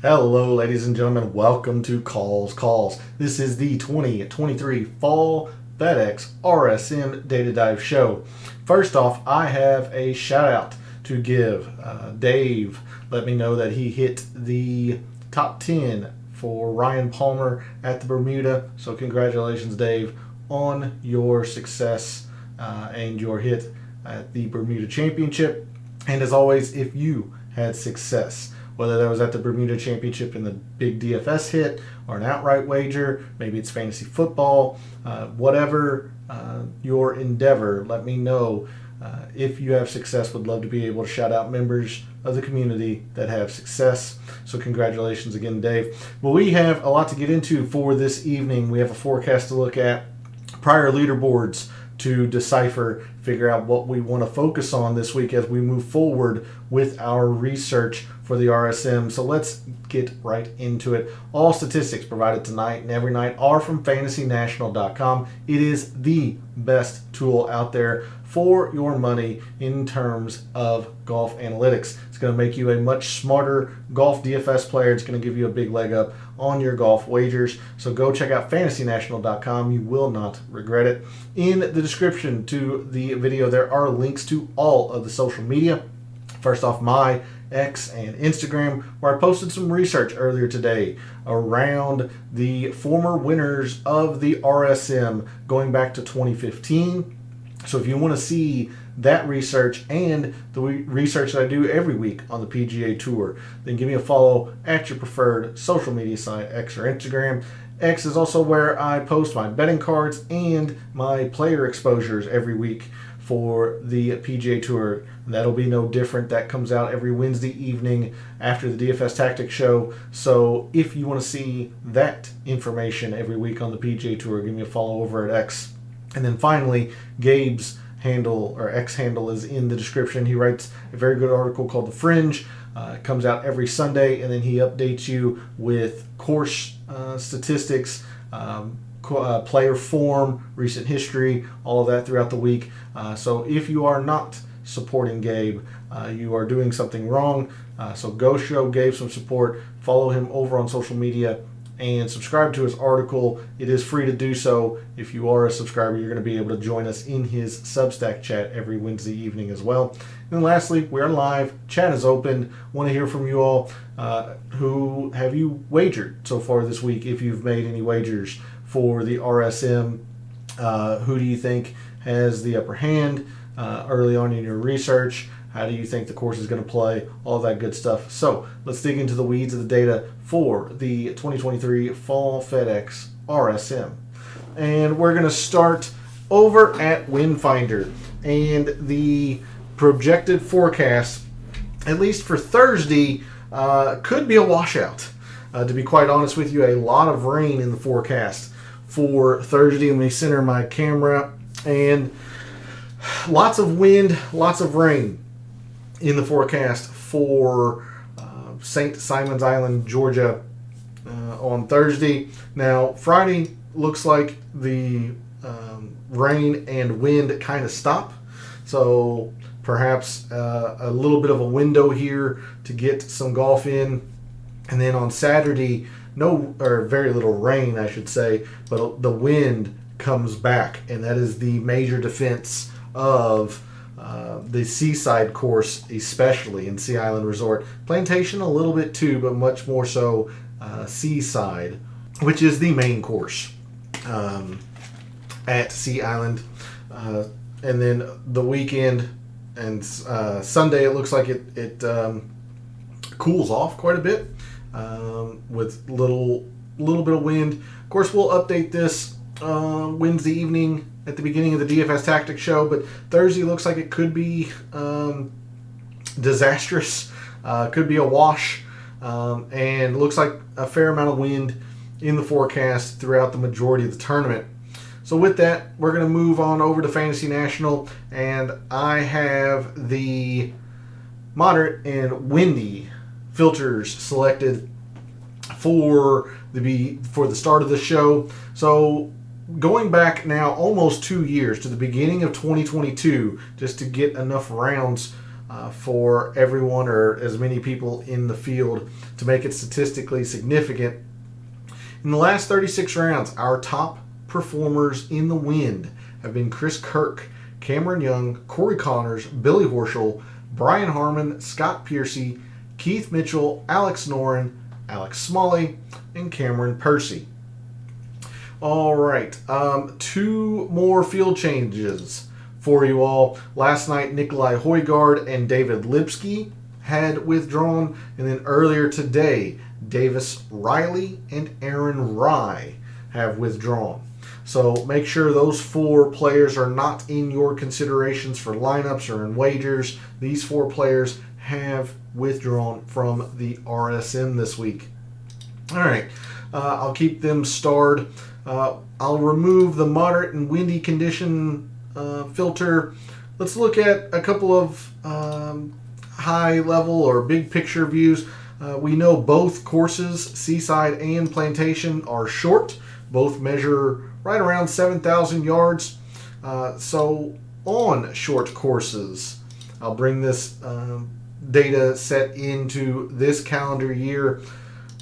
Hello, ladies and gentlemen. Welcome to Calls. This is the 2023 Fall FedEx RSM Data Dive Show. First off, I have a shout out to give. Dave let me know that he hit the top 10 for Ryan Palmer at the Bermuda. So congratulations, Dave, on your success and your hit at the Bermuda Championship. And as always, if you had success, whether that was at the Bermuda Championship in the big DFS hit or an outright wager, maybe it's fantasy football, whatever your endeavor, let me know. If you have success, would love to be able to shout out members of the community that have success. So congratulations again, Dave. Well, we have a lot to get into for this evening. We have a forecast to look at, prior leaderboards to decipher, figure out what we want to focus on this week as we move forward with our research for the RSM. So let's get right into it. All statistics provided tonight and every night are from fantasynational.com. It is the best tool out there for your money in terms of golf analytics. It's going to make you a much smarter golf DFS player. It's going to give you a big leg up on your golf wagers. So go check out fantasynational.com. You will not regret it. In the description to the video, there are links to all of the social media. First off, my X and Instagram, where I posted some research earlier today around the former winners of the RSM going back to 2015. So if you want to see that research and the research that I do every week on the PGA Tour, then give me a follow at your preferred social media site, X or Instagram. X is also where I post my betting cards and my player exposures every week for the PGA Tour. That'll be no different. That comes out every Wednesday evening after the DFS Tactics show. So if you want to see that information every week on the PGA Tour, give me a follow over at X. And then finally, Gabe's handle or X handle is in the description. He writes a very good article called The Fringe. It comes out every Sunday, and then he updates you with course statistics, player form, recent history, all of that throughout the week. So if you are not supporting Gabe, you are doing something wrong. So go show Gabe some support. Follow him over on social media and subscribe to his article. It is free to do so. If you are a subscriber, you're going to be able to join us in his Substack chat every Wednesday evening as well. And then lastly, we are live. Chat is open. Want to hear from you all. Who have you wagered so far this week? If you've made any wagers for the RSM, who do you think has the upper hand early on in your research? How do you think the course is going to play? All that good stuff. So let's dig into the weeds of the data for the 2023 Fall FedEx RSM. And we're going to start over at Windfinder. And the projected forecast, at least for Thursday, could be a washout. To be quite honest with you, a lot of rain in the forecast for Thursday. Let me center my camera. And lots of wind, lots of rain in the forecast for St. Simons Island, Georgia on Thursday. Now, Friday looks like the rain and wind kind of stop. So perhaps a little bit of a window here to get some golf in. And then on Saturday, very little rain, I should say, but the wind comes back. And that is the major defense of the Seaside course, especially in Sea Island Resort. Plantation a little bit too, but much more so Seaside, which is the main course at Sea Island. And then the weekend and Sunday, it looks like it cools off quite a bit with little bit of wind. Of course, we'll update this Wednesday evening at the beginning of the DFS Tactics show, but Thursday looks like it could be disastrous, could be a wash, and looks like a fair amount of wind in the forecast throughout the majority of the tournament. So with that, we're going to move on over to Fantasy National, and I have the moderate and windy filters selected for the start of the show. So going back now almost 2 years to the beginning of 2022, just to get enough rounds for everyone or as many people in the field to make it statistically significant. In the last 36 rounds, our top performers in the wind have been Chris Kirk, Cameron Young, Corey Connors, Billy Horschel, Brian Harmon, Scott Piercy, Keith Mitchell, Alex Noren, Alex Smalley, and Cameron Percy. All right, 2 more field changes for you all. Last night, Nikolai Højgaard and David Lipsky had withdrawn, and then earlier today, Davis Riley and Aaron Rye have withdrawn. So make sure those 4 players are not in your considerations for lineups or in wagers. These 4 players have withdrawn from the RSM this week. All right, I'll keep them starred. I'll remove the moderate and windy condition filter. Let's look at a couple of high level or big picture views. We know both courses, Seaside and Plantation, are short. Both measure right around 7,000 yards. So on short courses, I'll bring this data set into this calendar year.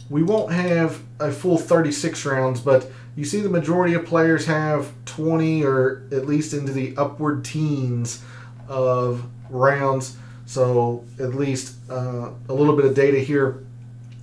We won't have a full 36 rounds, but you see the majority of players have 20 or at least into the upward teens of rounds. So at least a little bit of data here.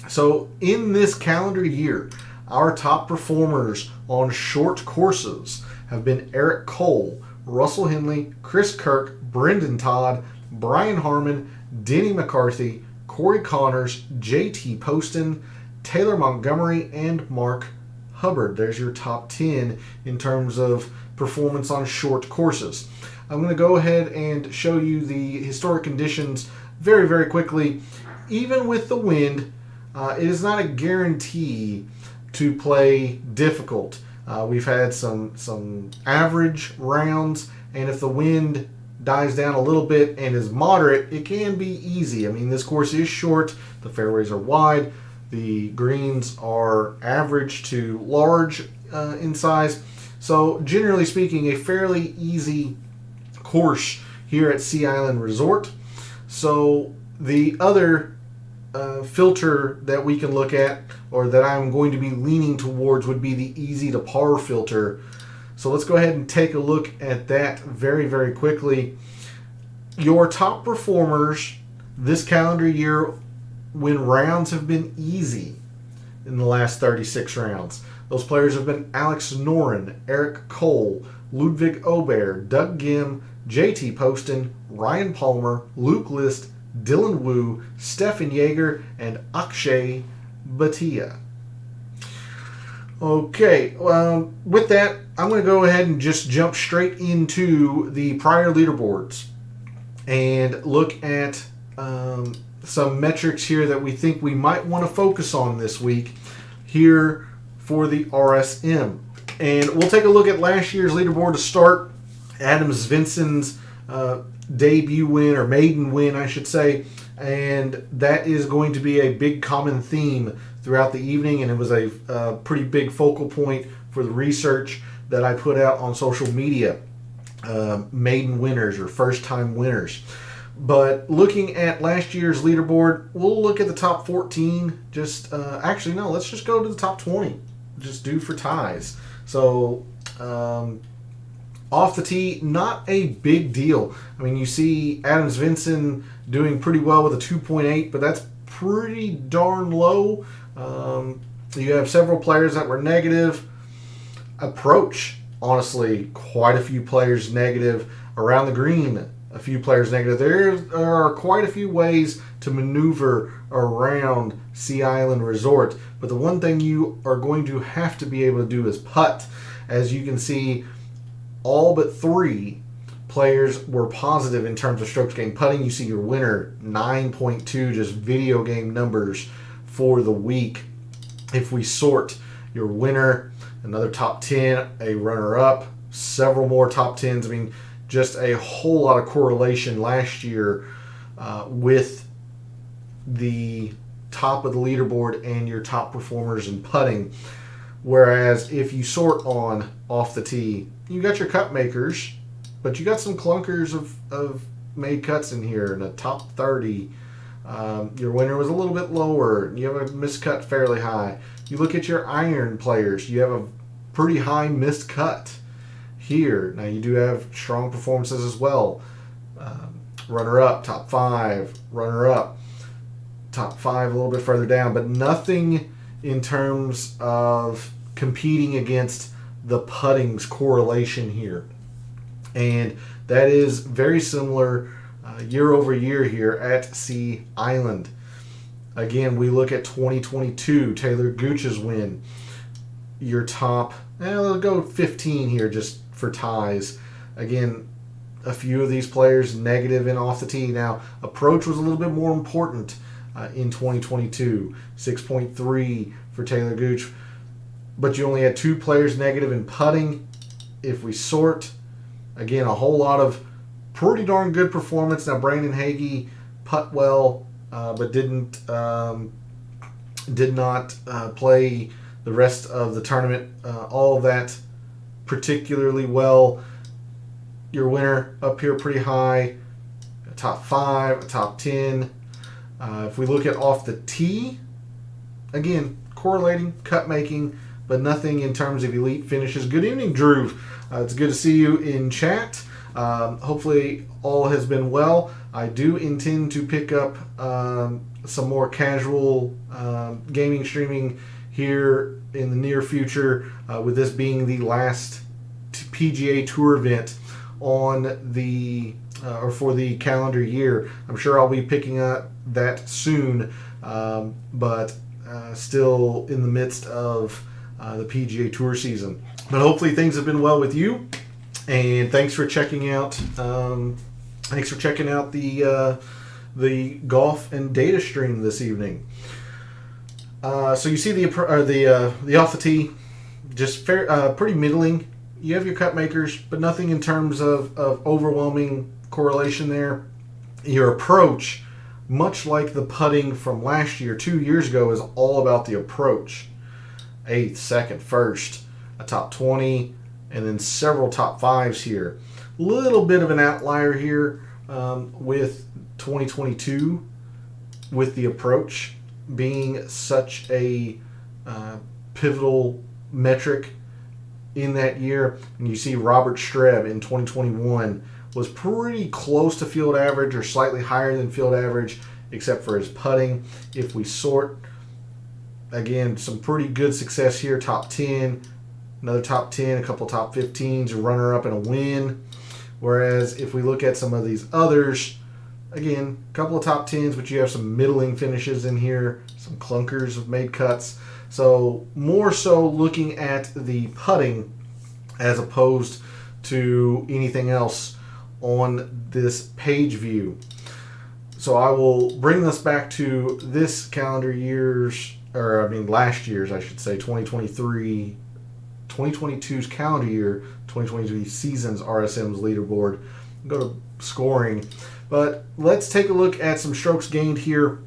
So in this calendar year, our top performers on short courses have been Eric Cole, Russell Henley, Chris Kirk, Brendan Todd, Brian Harmon, Denny McCarthy, Corey Connors, JT Poston, Taylor Montgomery, and Mark Hubbard. There's your top 10 in terms of performance on short courses. I'm going to go ahead and show you the historic conditions very, very quickly. Even with the wind, it is not a guarantee to play difficult. We've had some average rounds, and if the wind dies down a little bit and is moderate, it can be easy. I mean, this course is short, the fairways are wide, the greens are average to large in size. So generally speaking, a fairly easy course here at Sea Island Resort. So the other filter that we can look at, or that I'm going to be leaning towards, would be the easy to par filter. So let's go ahead and take a look at that very, very quickly. Your top performers this calendar year when rounds have been easy in the last 36 rounds. Those players have been Alex Noren, Eric Cole, Ludwig Aubert, Doug Gim, JT Poston, Ryan Palmer, Luke List, Dylan Wu, Stefan Jaeger, and Akshay Bhatia. Okay, with that, I'm going to go ahead and just jump straight into the prior leaderboards and look at some metrics here that we think we might want to focus on this week here for the RSM. And we'll take a look at last year's leaderboard to start. Adam Svensson's debut win, or maiden win, I should say. And that is going to be a big common theme throughout the evening, and it was a pretty big focal point for the research that I put out on social media. Maiden winners or first-time winners. But looking at last year's leaderboard, we'll look at the top 14. Actually, no, let's just go to the top 20. Just do for ties. So, off the tee, not a big deal. I mean, you see Adam Svensson doing pretty well with a 2.8, but that's pretty darn low. You have several players that were negative. Approach, honestly, quite a few players negative. Around the green, a few players negative. There are quite a few ways to maneuver around Sea Island Resort, but the one thing you are going to have to be able to do is putt. As you can see, all but 3 players were positive in terms of strokes gained putting. You see your winner, 9.2, just video game numbers for the week. If we sort your winner, another top 10, a runner-up, several more top 10s. I mean, just a whole lot of correlation last year with the top of the leaderboard and your top performers in putting. Whereas if you sort on off the tee, you got your cup makers, but you got some clunkers of made cuts in here in the top 30. Your winner was a little bit lower. You have a missed cut fairly high. You look at your iron players, you have a pretty high missed cut here. Now you do have strong performances as well. Runner up, top 5, runner up, top 5 a little bit further down, but nothing in terms of competing against the putting's correlation here. And that is very similar year over year here at Sea Island. Again, we look at 2022, Taylor Gooch's win. Your top, let's go 15 here just for ties. Again, a few of these players negative in off the tee. Now, approach was a little bit more important in 2022. 6.3 for Taylor Gooch. But you only had 2 players negative in putting. If we sort, again, a whole lot of pretty darn good performance. Now, Brandon Hagee putt well, but did not play the rest of the tournament. All of that particularly well. Your winner up here pretty high, a top 5, a top 10. If we look at off the tee, again, correlating, cut making, but nothing in terms of elite finishes. Good evening, Drew. It's good to see you in chat. Hopefully all has been well. I do intend to pick up some more casual gaming streaming here in the near future, with this being the last PGA Tour event on the or for the calendar year. I'm sure I'll be picking up that soon, but still in the midst of the PGA Tour season. But hopefully things have been well with you, and thanks for checking out. Thanks for checking out the golf and data stream this evening. So you see the off the tee, just pretty middling. You have your cut makers, but nothing in terms of overwhelming correlation there. Your approach, much like the putting from last year, 2 years ago, is all about the approach. 8th, 2nd, 1st, a top 20, and then several top 5s here. Little bit of an outlier here with 2022, with the approach being such a pivotal metric in that year. And you see Robert Streb in 2021 was pretty close to field average or slightly higher than field average, except for his putting. If we sort, again, some pretty good success here. Top 10, another top 10, a couple top 15s, a runner-up, and a win. Whereas if we look at some of these others, again, a couple of top 10s, but you have some middling finishes in here. Some clunkers have made cuts. So more so looking at the putting as opposed to anything else on this page view. So I will bring this back to this calendar year's, last year's, I should say, 2022's calendar year, 2023 season's RSM's leaderboard. Go to scoring. But let's take a look at some strokes gained here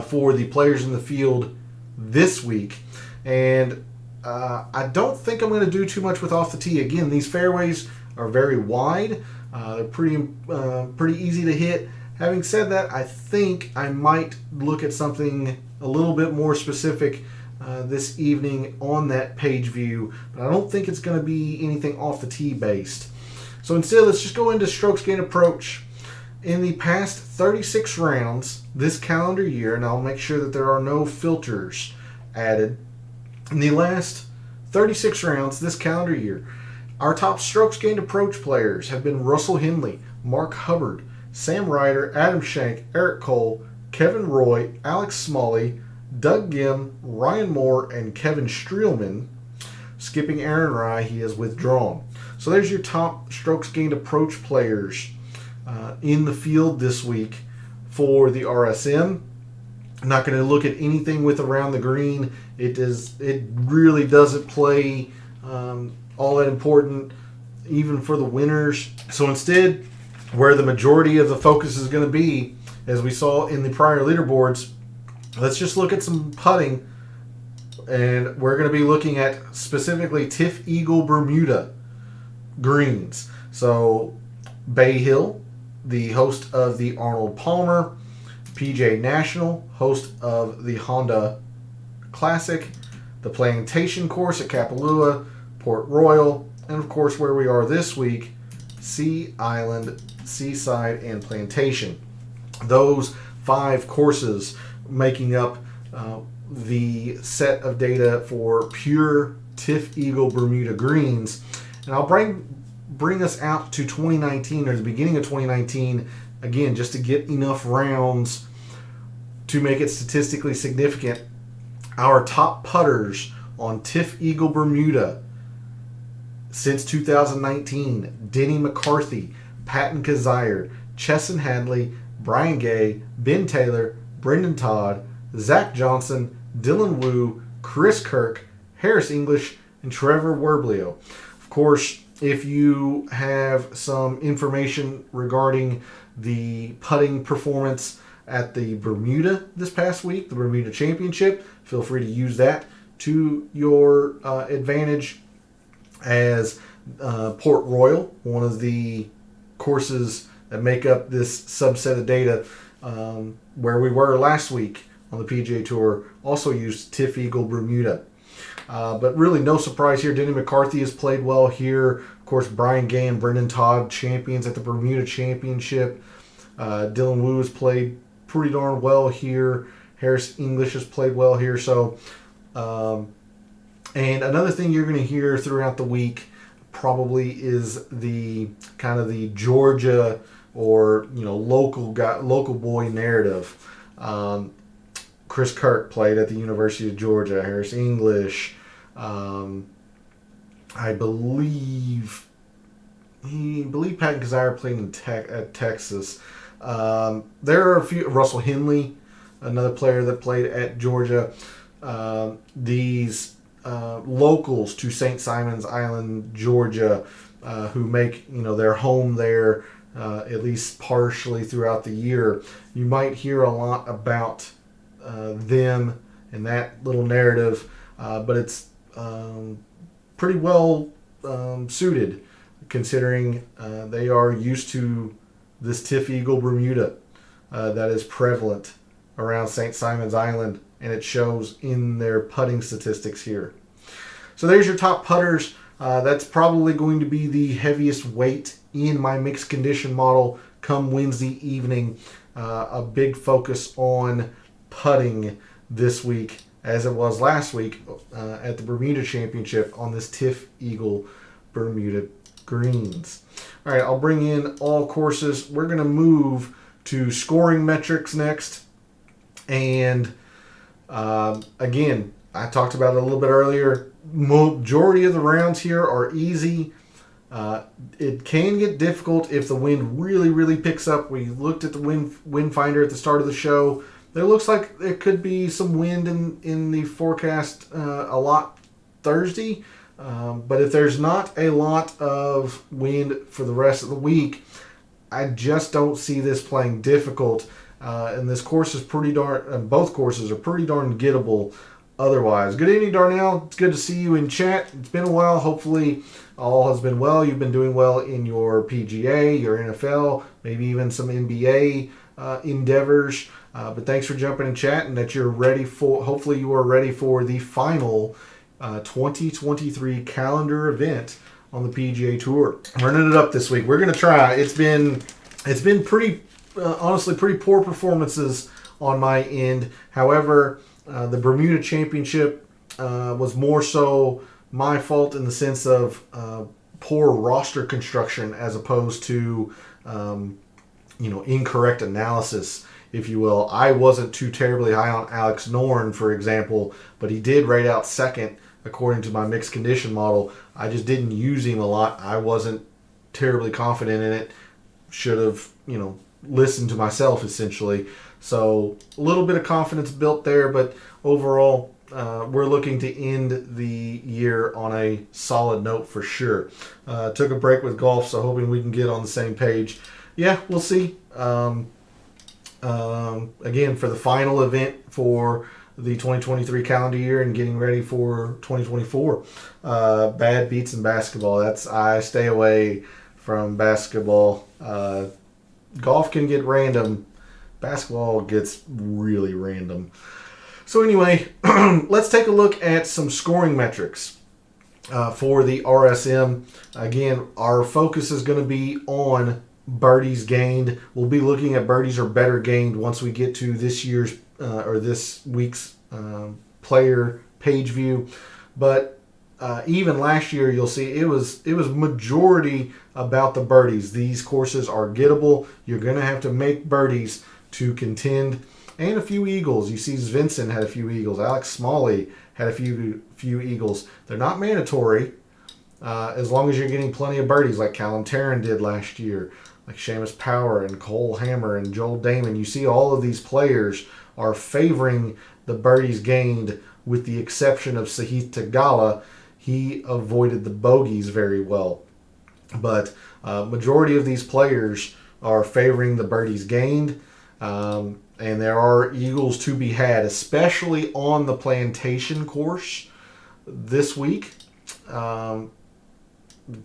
for the players in the field this week. And I don't think I'm going to do too much with off the tee. Again, these fairways are very wide. They're pretty easy to hit. Having said that, I think I might look at something a little bit more specific this evening on that page view, but I don't think it's going to be anything off the tee based. So instead, let's just go into strokes gained approach. In the past 36 rounds this calendar year, and I'll make sure that there are no filters added, in the last 36 rounds this calendar year, our top strokes gained approach players have been Russell Henley, Mark Hubbard, Sam Ryder, Adam Schenk, Eric Cole, Kevin Roy, Alex Smalley, Doug Gim, Ryan Moore, and Kevin Streelman. Skipping Aaron Rai, he has withdrawn. So there's your top strokes gained approach players in the field this week for the RSM. I'm not going to look at anything with around the green. It really doesn't play all that important, even for the winners. So instead, where the majority of the focus is going to be, as we saw in the prior leaderboards, let's just look at some putting. And we're going to be looking at specifically Tiff Eagle Bermuda greens. So Bay Hill, the host of the Arnold Palmer PGA National, host of the Honda Classic, the Plantation Course at Kapalua, Port Royal, and of course where we are this week, Sea Island, Seaside, and Plantation. Those 5 courses making up the set of data for pure Tiff Eagle Bermuda greens. And I'll bring us out to 2019, or the beginning of 2019, again, just to get enough rounds to make it statistically significant. Our top putters on Tiff Eagle Bermuda since 2019: Denny McCarthy, Patton Kazire, Chesson Hadley, Brian Gay, Ben Taylor, Brendan Todd, Zach Johnson, Dylan Wu, Chris Kirk, Harris English, and Trevor Werblio. Of course, if you have some information regarding the putting performance at the Bermuda this past week, the Bermuda Championship, feel free to use that to your advantage, as Port Royal, one of the courses that make up this subset of data, where we were last week on the PGA Tour, also used Tiff Eagle Bermuda. But really no surprise here. Denny McCarthy has played well here. Of course, Brian Gay and Brendan Todd, champions at the Bermuda Championship. Dylan Wu has played pretty darn well here. Harris English has played well here. So, and another thing you're going to hear throughout the week probably is the kind of the Georgia or local boy narrative. Chris Kirk played at the University of Georgia. Harris English, I believe Patton Kazire played at Texas. There are a few. Russell Henley, another player that played at Georgia. These locals to St. Simons Island, Georgia, who make their home there at least partially throughout the year. You might hear a lot about them and that little narrative, but it's pretty well suited, considering they are used to this Tiff Eagle Bermuda that is prevalent around St. Simons Island, and it shows in their putting statistics here. So there's your top putters. That's probably going to be the heaviest weight in my mixed condition model come Wednesday evening. A big focus on putting this week, as it was last week at the Bermuda Championship on this Tiff Eagle Bermuda greens. All right, I'll bring in all courses. We're going to move to scoring metrics next. And again, I talked about it a little bit earlier. Majority of the rounds here are easy. It can get difficult if the wind really, really picks up. We looked at the wind finder at the start of the show. There looks like there could be some wind in the forecast a lot Thursday. But if there's not a lot of wind for the rest of the week, I just don't see this playing difficult. And this course is both courses are pretty darn gettable otherwise. Good evening, Darnell. It's good to see you in chat. It's been a while. Hopefully all has been well. You've been doing well in your PGA, your NFL, maybe even some NBA endeavors. But thanks for jumping in chat, and that you're ready for, hopefully you are ready for the final 2023 calendar event on the PGA Tour. Running it up this week. We're going to try. It's been pretty, honestly, pretty poor performances on my end. However, the Bermuda Championship was more so my fault in the sense of poor roster construction as opposed to incorrect analysis, if you will. I wasn't too terribly high on Alex Noren, for example, but he did rate out second according to my mixed condition model. I just didn't use him a lot. I wasn't terribly confident in it. Should have, listened to myself, essentially. So a little bit of confidence built there, but overall, we're looking to end the year on a solid note for sure. Took a break with golf, so hoping we can get on the same page. Yeah, we'll see. Again, for the final event for the 2023 calendar year and getting ready for 2024. Bad beats in basketball. I stay away from basketball golf can get random. Basketball gets really random. So anyway, let's take a look at some scoring metrics for the RSM. Again, our focus is going to be on birdies gained. We'll be looking at birdies or better gained once we get to this year's or this week's player page view. But even last year, you'll see it was majority about the birdies. These courses are gettable. You're going to have to make birdies to contend, and a few eagles. You see, Svensson had a few eagles. Alex Smalley had a few eagles. They're not mandatory as long as you're getting plenty of birdies, like Callum Tarrant did last year, like Seamus Power and Cole Hammer and Joel Damon. You see, all of these players are favoring the birdies gained, with the exception of Sahith Theegala. He avoided the bogeys very well. But majority of these players are favoring the birdies gained. And there are eagles to be had, especially on the Plantation course this week.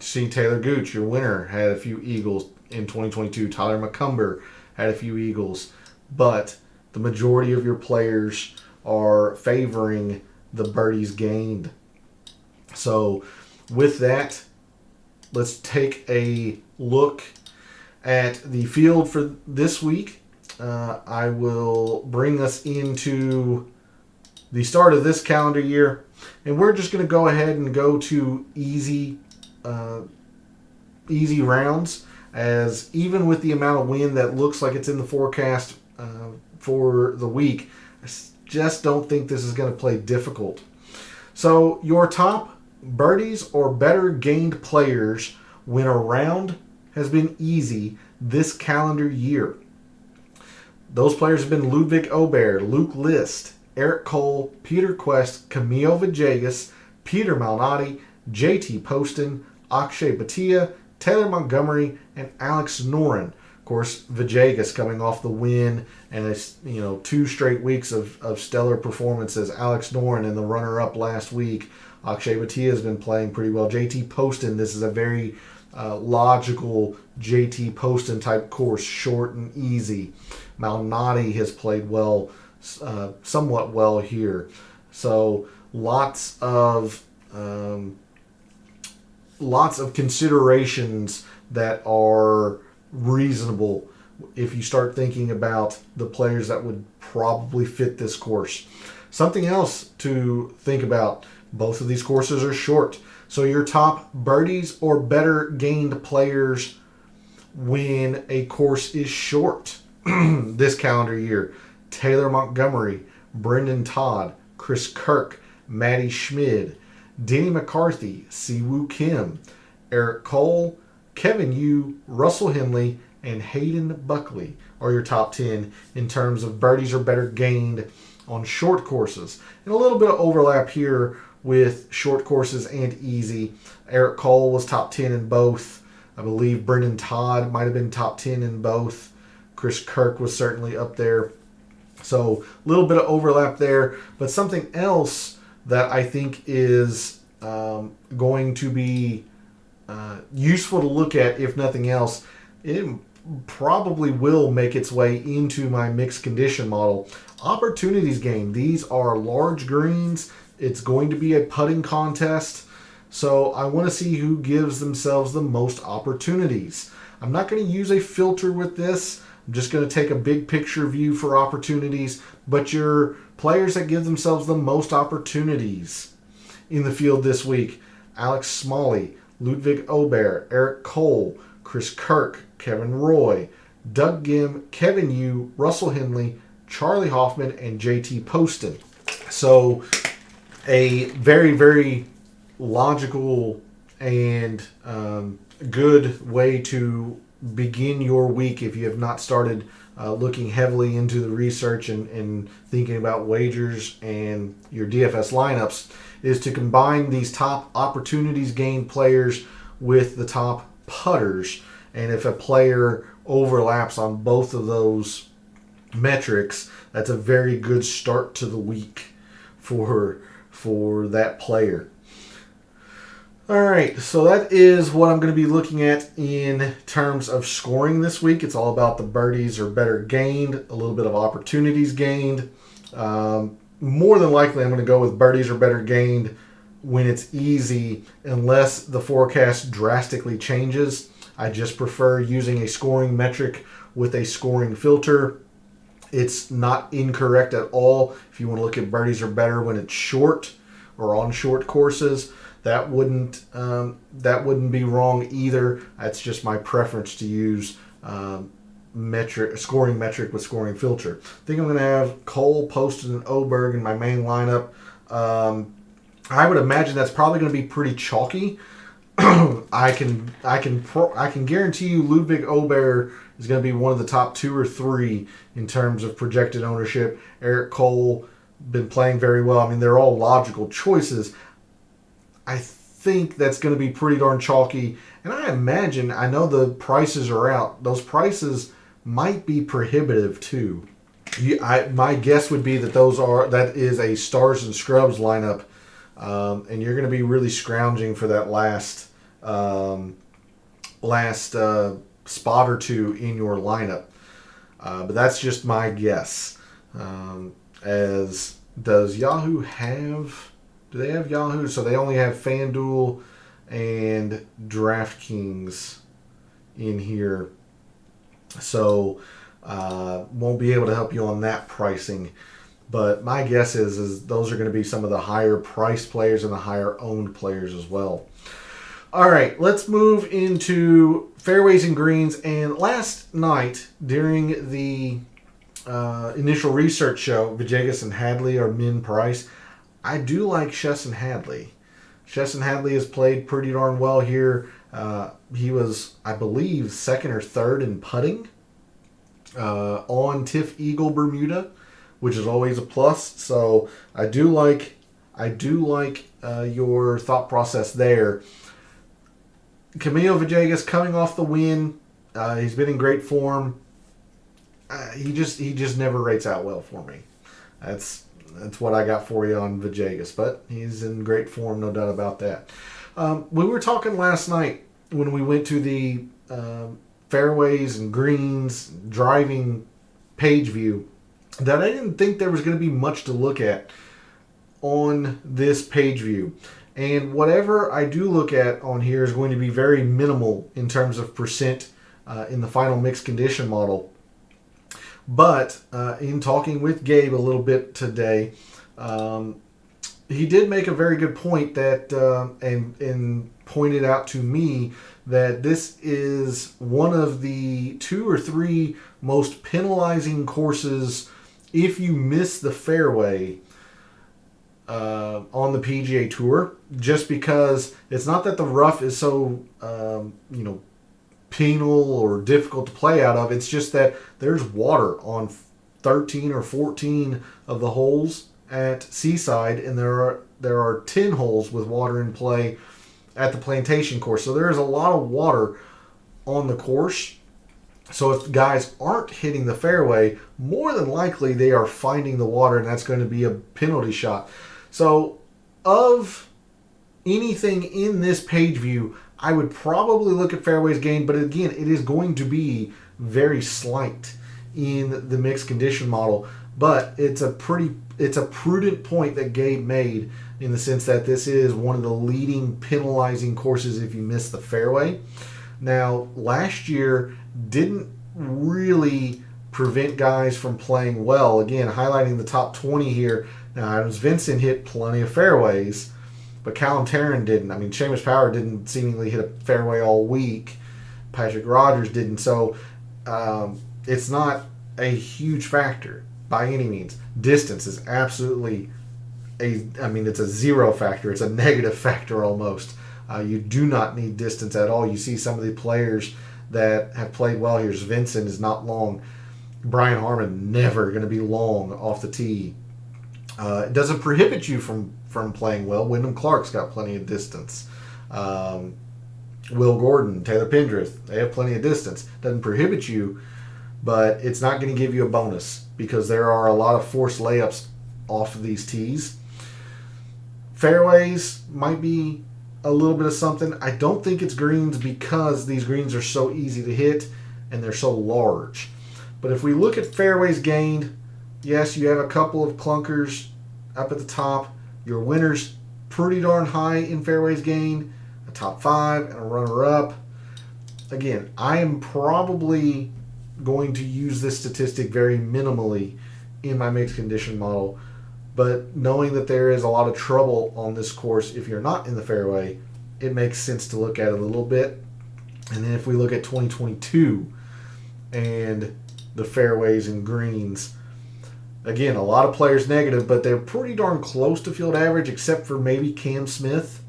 See, Taylor Gooch, your winner, had a few eagles in 2022. Tyler McCumber had a few eagles. But the majority of your players are favoring the birdies gained. So with that, let's take a look at the field for this week. I will bring us into the start of this calendar year, and we're just going to go ahead and go to easy rounds, as even with the amount of wind that looks like it's in the forecast for the week, I just don't think this is going to play difficult. So your top birdies or better gained players when a round has been easy this calendar year. Those players have been Ludwig Aubert, Luke List, Eric Cole, Peter Quest, Camilo Villegas, Peter Malnati, JT Poston, Akshay Bhatia, Taylor Montgomery, and Alex Noren. Of course, Villegas coming off the win and it's 2 straight weeks of stellar performances. Alex Noren in the runner-up last week. Akshay Bhatia has been playing pretty well. JT Poston, this is a very logical JT Poston type course, short and easy. Malnati has played well, somewhat well here. So lots of considerations that are reasonable if you start thinking about the players that would probably fit this course. Something else to think about, both of these courses are short. So your top birdies or better gained players when a course is short this calendar year: Taylor Montgomery, Brendan Todd, Chris Kirk, Matty Schmid, Denny McCarthy, Siwoo Kim, Eric Cole, Kevin Yu, Russell Henley, and Hayden Buckley are your top 10 in terms of birdies or better gained on short courses. And a little bit of overlap here with short courses and easy. Eric Cole was top 10 in both. I believe Brendan Todd might have been top 10 in both. Chris Kirk was certainly up there. So a little bit of overlap there. But something else that I think is going to be useful to look at, if nothing else, it probably will make its way into my mixed condition model. Opportunities game. These are large greens. It's going to be a putting contest. So I want to see who gives themselves the most opportunities. I'm not going to use a filter with this. I'm just going to take a big picture view for opportunities. But your players that give themselves the most opportunities in the field this week: Alex Smalley, Ludwig Aubert, Eric Cole, Chris Kirk, Kevin Roy, Doug Gim, Kevin Yu, Russell Henley, Charlie Hoffman, and JT Poston. So a very, very logical and good way to begin your week if you have not started looking heavily into the research and thinking about wagers and your DFS lineups, is to combine these top opportunities gained players with the top putters. And if a player overlaps on both of those metrics, that's a very good start to the week for that player. All right, so that is what I'm going to be looking at in terms of scoring this week. It's all about the birdies or better gained, a little bit of opportunities gained. More than likely, I'm going to go with birdies or better gained when it's easy, unless the forecast drastically changes. I just prefer using a scoring metric with a scoring filter. It's not incorrect at all. If you want to look at birdies or better when it's short or on short courses, that wouldn't be wrong either. That's just my preference to use scoring metric with scoring filter. I think I'm going to have Cole, Poston, and Oberg in my main lineup. I would imagine that's probably going to be pretty chalky. I can guarantee you Ludwig Oberg is going to be one of the top 2 or 3 in terms of projected ownership. Eric Cole been playing very well. I mean, they're all logical choices. I think that's going to be pretty darn chalky. And I imagine, I know the prices are out. Those prices might be prohibitive too. My guess would be that that is a stars and scrubs lineup. And you're going to be really scrounging for that last spot or 2 in your lineup. But that's just my guess. As does Yahoo have... Do they have Yahoo? So they only have FanDuel and DraftKings in here. So won't be able to help you on that pricing. But my guess is those are going to be some of the higher priced players and the higher owned players as well. All right, let's move into fairways and greens. And last night during the initial research show, Villegas and Hadley are min price. I do like Chesson Hadley. Chesson Hadley has played pretty darn well here. He was, I believe, 2nd or 3rd in putting on Tiff Eagle Bermuda, which is always a plus. So I do like your thought process there. Camilo Villegas coming off the win. He's been in great form. He just never rates out well for me. That's what I got for you on Villegas, but he's in great form, no doubt about that. We were talking last night when we went to the fairways and greens driving page view that I didn't think there was going to be much to look at on this page view. And whatever I do look at on here is going to be very minimal in terms of percent in the final mixed condition model. But in talking with Gabe a little bit today, he did make a very good point that and pointed out to me that this is one of the 2 or 3 most penalizing courses if you miss the fairway on the PGA Tour, just because it's not that the rough is so penal or difficult to play out of. It's just that there's water on 13 or 14 of the holes at Seaside, and there are 10 holes with water in play at the Plantation course. So there is a lot of water on the course. So if guys aren't hitting the fairway, more than likely they are finding the water, and that's going to be a penalty shot. So of anything in this page view, I would probably look at fairways gained, but again, it is going to be very slight in the mixed condition model. But it's a prudent point that Gabe made in the sense that this is one of the leading penalizing courses if you miss the fairway. Now, last year didn't really prevent guys from playing well. Again, highlighting the top 20 here. Now, Adams Vincent hit plenty of fairways, but Callum Tarrant didn't. I mean, Seamus Power didn't seemingly hit a fairway all week. Patrick Rogers didn't. So it's not a huge factor by any means. Distance is absolutely it's a zero factor. It's a negative factor almost. You do not need distance at all. You see some of the players that have played well here. Vincent is not long. Brian Harmon never going to be long off the tee. It doesn't prohibit you from playing well. Wyndham Clark's got plenty of distance. Will Gordon, Taylor Pendrith, they have plenty of distance. Doesn't prohibit you, but it's not going to give you a bonus because there are a lot of forced layups off of these tees. Fairways might be a little bit of something. I don't think it's greens because these greens are so easy to hit and they're so large. But if we look at fairways gained, yes, you have a couple of clunkers up at the top. Your winner's pretty darn high in fairways gained, a top 5 and a runner-up. Again, I am probably going to use this statistic very minimally in my mixed condition model, but knowing that there is a lot of trouble on this course if you're not in the fairway, it makes sense to look at it a little bit. And then if we look at 2022 and the fairways and greens, again, a lot of players negative, but they're pretty darn close to field average, except for maybe Cam Smith.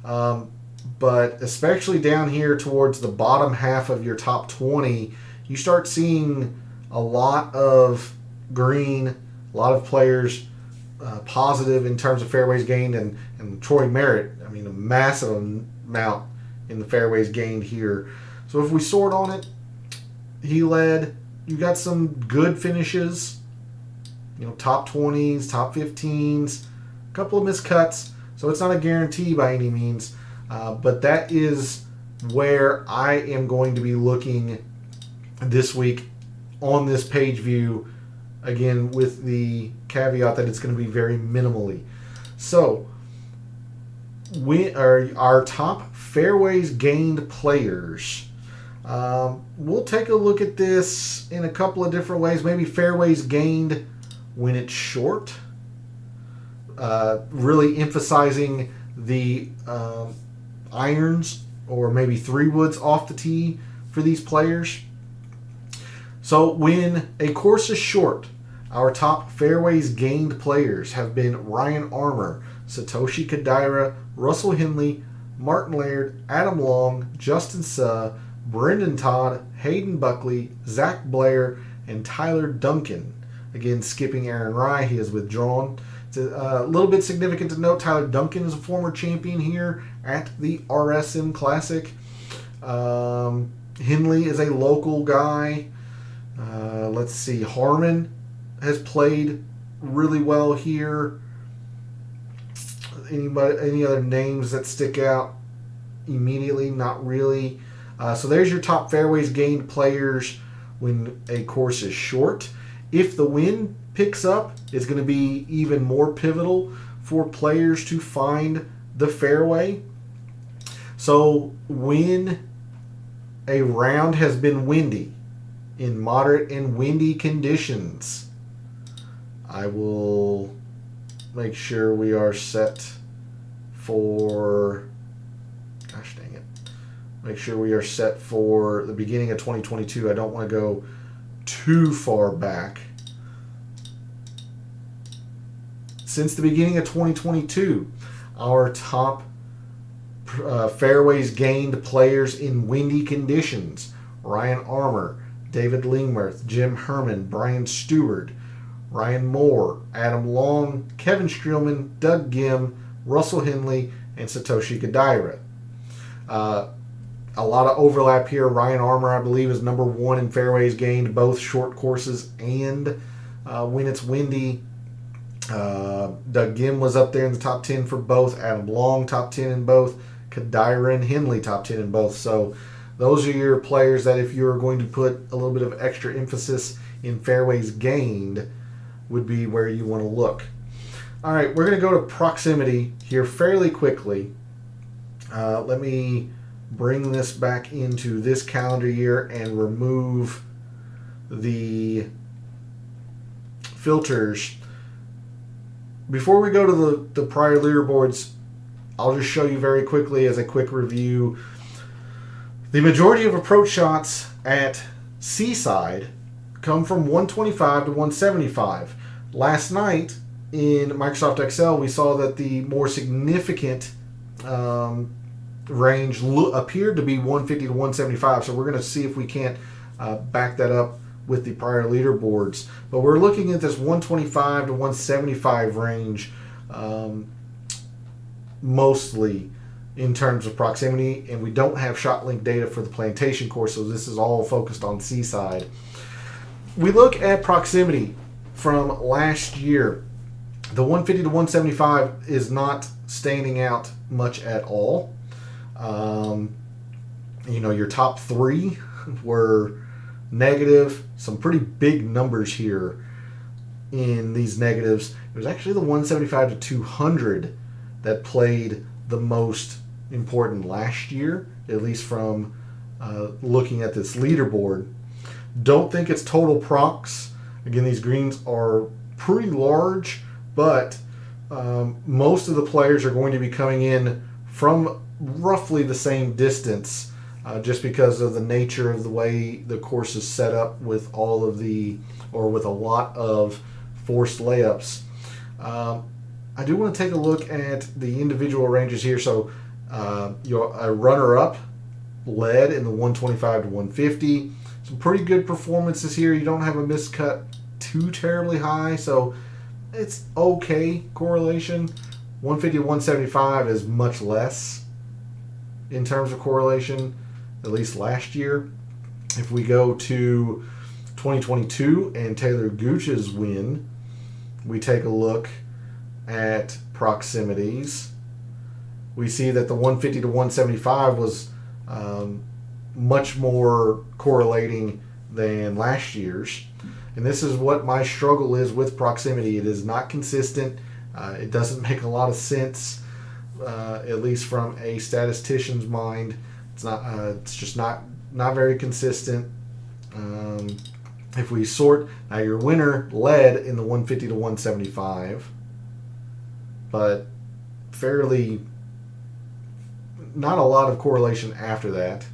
But especially down here towards the bottom half of your top 20, you start seeing a lot of green, a lot of players positive in terms of fairways gained, and Troy Merritt, I mean, a massive amount in the fairways gained here. So if we sort on it, he led. You got some good finishes, top 20s, top 15s, a couple of miscuts. So it's not a guarantee by any means, but that is where I am going to be looking this week on this page view, again with the caveat that it's going to be very minimally. So we are our top fairways gained players. We'll take a look at this in a couple of different ways. Maybe fairways gained when it's short, really emphasizing the irons or maybe 3-woods off the tee for these players. So when a course is short, our top fairways gained players have been Ryan Armour, Satoshi Kodaira, Russell Henley, Martin Laird, Adam Long, Justin Suh, Brendan Todd, Hayden Buckley, Zach Blair, and Tyler Duncan. Again, skipping Aaron Rai, he is withdrawn. It's a little bit significant to note, Tyler Duncan is a former champion here at the RSM Classic. Henley is a local guy. Let's see, Harmon has played really well here. Any other names that stick out immediately? Not really. So there's your top fairways gained players when a course is short. If the wind picks up, it's going to be even more pivotal for players to find the fairway. So when a round has been windy, in moderate and windy conditions, I will make sure we are set for, gosh dang it, make sure we are set for the beginning of 2022. I don't want to go too far back. Since the beginning of 2022, our top fairways gained players in windy conditions: Ryan Armour, David Lingmerth, Jim Herman, Brian Stewart, Ryan Moore, Adam Long, Kevin Streelman, Doug Gim, Russell Henley, and Satoshi Kodaira. A lot of overlap here. Ryan Armour, I believe, is number 1 in fairways gained, both short courses and when it's windy. Doug Gim was up there in the top 10 for both. Adam Long, top 10 in both. Kodaira and Henley, top 10 in both. So those are your players that if you're going to put a little bit of extra emphasis in fairways gained, would be where you want to look. All right, we're going to go to proximity here fairly quickly. Let me bring this back into this calendar year and remove the filters. Before we go to the prior leaderboards, I'll just show you very quickly as a quick review. The majority of approach shots at Seaside come from 125 to 175. Last night in Microsoft Excel, we saw that the more significant range appeared to be 150 to 175. So we're going to see if we can't back that up with the prior leaderboards. But we're looking at this 125 to 175 range mostly in terms of proximity, and we don't have shot link data for the Plantation course, so this is all focused on Seaside. We look at proximity from last year. The 150 to 175 is not standing out much at all. Your top three were negative. Some pretty big numbers here in these negatives. It was actually the 175 to 200 that played the most important last year, at least from looking at this leaderboard. Don't think it's total procs. Again, these greens are pretty large, but most of the players are going to be coming in from roughly the same distance, just because of the nature of the way the course is set up with with a lot of forced layups. I do want to take a look at the individual ranges here. So a runner-up led in the 125 to 150. Some pretty good performances here. You don't have a miscut too terribly high, so it's okay correlation. 150 to 175 is much less in terms of correlation, at least last year. If we go to 2022 and Taylor Gooch's win, we take a look at proximities. We see that the 150 to 175 was much more correlating than last year's. And this is what my struggle is with proximity. It is not consistent. It doesn't make a lot of sense, at least from a statistician's mind. It's not. It's just not very consistent. If we sort, now your winner led in the 150 to 175, but fairly not a lot of correlation after that.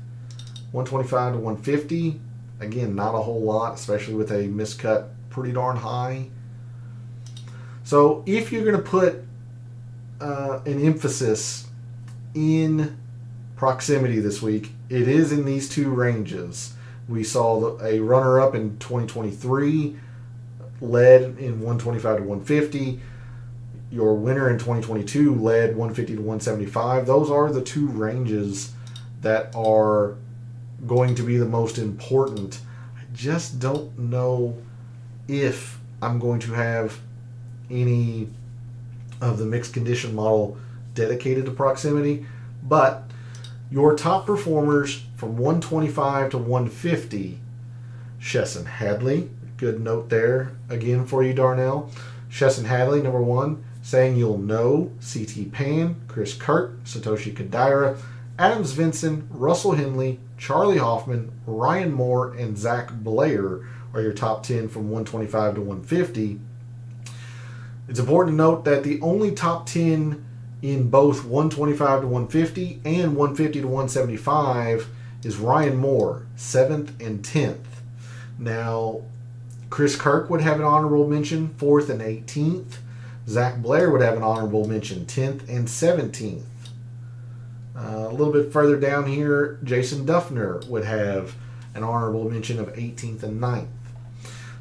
125 to 150, again, not a whole lot, especially with a miscut pretty darn high. So if you're going to put an emphasis in proximity this week, it is in these two ranges. We saw a runner-up in 2023, led in 125 to 150. Your winner in 2022 led 150 to 175. Those are the two ranges that are going to be the most important. I just don't know if I'm going to have any of the mixed condition model dedicated to proximity, but your top performers from 125 to 150, Chesson Hadley, good note there again for you, Darnell. Chesson Hadley, number one, Saying You'll Know, CT Pan, Chris Kirk, Satoshi Kodaira, Adams Vinson, Russell Henley, Charlie Hoffman, Ryan Moore, and Zach Blair are your top 10 from 125 to 150. It's important to note that the only top 10 in both 125 to 150 and 150 to 175 is Ryan Moore, 7th and 10th. Now, Chris Kirk would have an honorable mention, 4th and 18th. Zach Blair would have an honorable mention, 10th and 17th. A little bit further down here, Jason Duffner would have an honorable mention of 18th and 9th.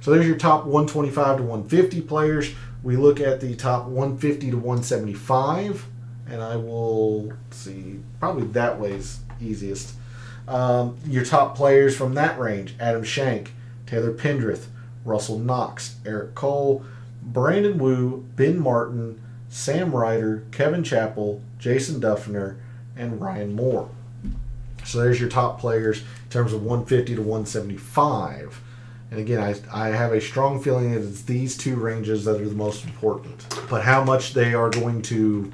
So there's your top 125 to 150 players. We look at the top 150 to 175, and I will see, probably that way's easiest. Your top players from that range: Adam Schenk, Taylor Pendrith, Russell Knox, Eric Cole, Brandon Wu, Ben Martin, Sam Ryder, Kevin Chappell, Jason Duffner, and Ryan Moore. So there's your top players in terms of 150 to 175. And again, I have a strong feeling that it's these two ranges that are the most important. But how much they are going to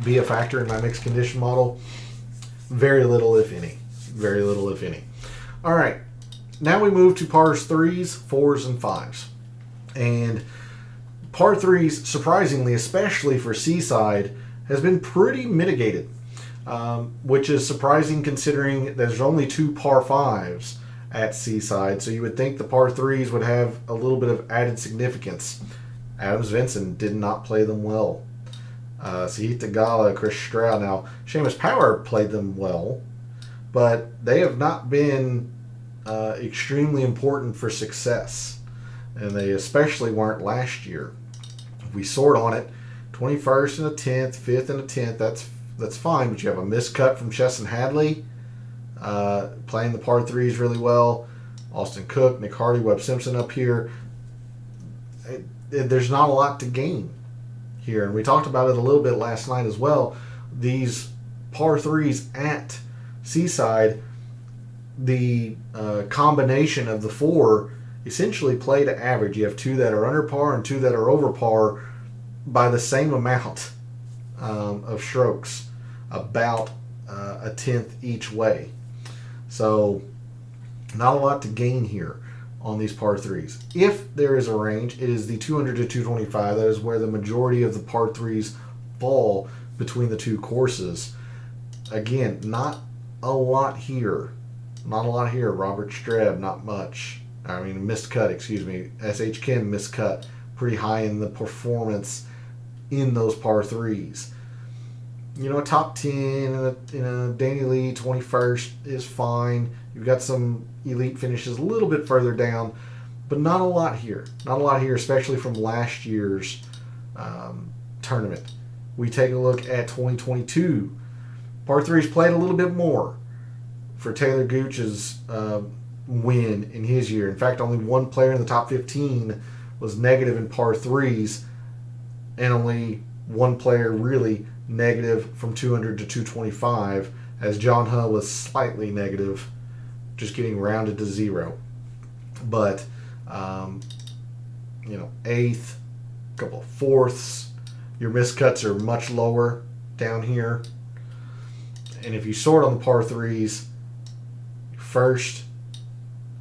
be a factor in my mixed condition model, very little, if any. Very little, if any. All right. Now we move to pars 3s, 4s, and 5s. And par 3s, surprisingly, especially for Seaside, has been pretty mitigated, which is surprising considering there's only 2 par 5s at Seaside, so you would think the par 3s would have a little bit of added significance. Adams Vinson did not play them well. Sahith Theegala, Chris Stroud. Now, Seamus Power played them well, but they have not been extremely important for success, and they especially weren't last year. If we sort on it, 21st and a 10th, 5th and a 10th, that's fine, but you have a miscut from Chesson Hadley, playing the par 3s really well. Austin Cook, Nick Hardy, Webb Simpson up here. There's not a lot to gain here, and we talked about it a little bit last night as well. These par threes at Seaside, the combination of the four essentially play to average. You have two that are under par and two that are over par by the same amount of strokes, about a tenth each way. So not a lot to gain here on these par threes. If there is a range, it is the 200 to 225. That is where the majority of the par threes fall between the two courses. Again, not a lot here. Not a lot here. Robert Streb, not much. I mean, missed cut, excuse me. S.H. Kim, missed cut. Pretty high in the performance in those par threes. You know, a top 10 in a Danny Lee 21st is fine. You've got some elite finishes a little bit further down, but not a lot here. Not a lot here, especially from last year's tournament. We take a look at 2022. Par 3's played a little bit more for Taylor Gooch's win in his year. In fact, only one player in the top 15 was negative in par 3's, and only one player really negative from 200 to 225, as John Huh was slightly negative, just getting rounded to 0. But, eighth, a couple of fourths. Your miscuts are much lower down here. And if you sort on the par 3's, first,